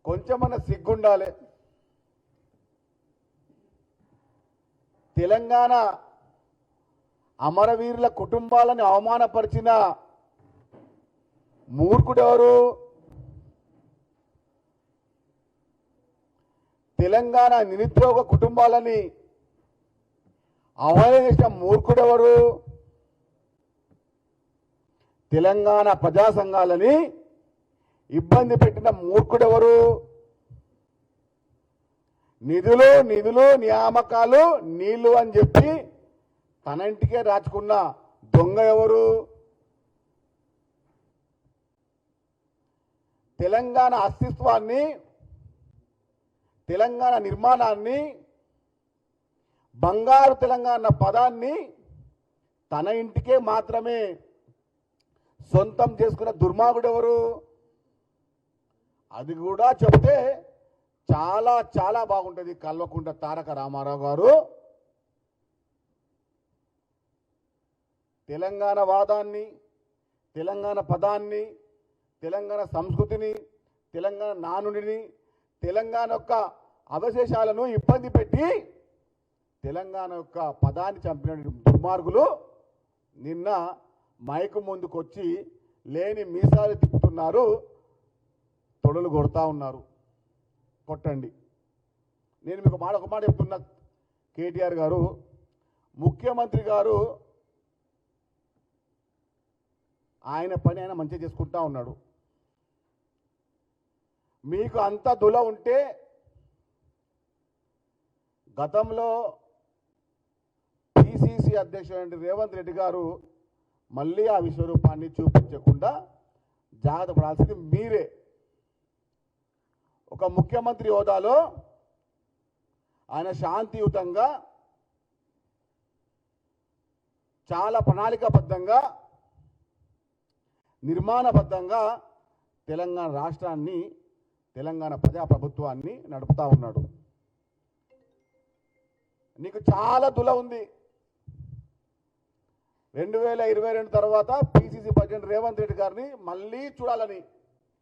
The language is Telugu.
కొంచెమన్నా సిగ్గుండాలి. తెలంగాణ అమరవీరుల కుటుంబాలను అవమానపరిచిన మూర్ఖుడెవరు? తెలంగాణ నిరుద్యోగ కుటుంబాలని అవహేళించిన మూర్ఖుడెవరు? తెలంగాణ ప్రజా సంఘాలని ఇబ్బంది పెట్టిన మూర్ఖుడెవరు? నిధులు నిధులు నియామకాలు నీళ్లు అని చెప్పి తన ఇంటికే రాచుకున్న దొంగ ఎవరు? తెలంగాణ అస్తిత్వాన్ని, తెలంగాణ నిర్మాణాన్ని, బంగారు తెలంగాణ పదాన్ని తన ఇంటికే మాత్రమే సొంతం చేసుకున్న దుర్మార్గుడు ఎవరు? అది కూడా చెప్తే చాలా చాలా బాగుంటుంది. కల్వకుంట్ల తారక రామారావు గారు తెలంగాణ వాదాన్ని, తెలంగాణ పదాన్ని, తెలంగాణ సంస్కృతిని, తెలంగాణ నానుడిని, తెలంగాణ యొక్క అవశేషాలను ఇబ్బంది పెట్టి తెలంగాణ యొక్క పదాన్ని చంపిన దుర్మార్గులు నిన్న మైకు ముందుకొచ్చి లేని మీసాలు తిప్పుతున్నారు, తొడలు కొడతా ఉన్నారు. కొట్టండి. నేను మీకు ఒక మాట చెప్తున్నా, కేటీఆర్ గారు, ముఖ్యమంత్రి గారు ఆయన పని ఆయన మంచిగా చేసుకుంటా ఉన్నాడు. మీకు అంత దుల ఉంటే గతంలో పిసిసి అధ్యక్షుడు రేవంత్ రెడ్డి గారు మళ్ళీ ఆ విశ్వరూపాన్ని చూపించకుండా జాగ్రత్త పడాల్సింది మీరే. ఒక ముఖ్యమంత్రి హోదాలో ఆయన శాంతియుతంగా, చాలా ప్రణాళికాబద్ధంగా, నిర్మాణబద్ధంగా తెలంగాణ రాష్ట్రాన్ని, తెలంగాణ ప్రజాప్రభుత్వాన్ని నడుపుతా ఉన్నాడు. నీకు చాలా దుల ఉంది. 2022 తర్వాత పిసిసి ప్రెసిడెంట్ రేవంత్ రెడ్డి గారిని మళ్ళీ చూడాలని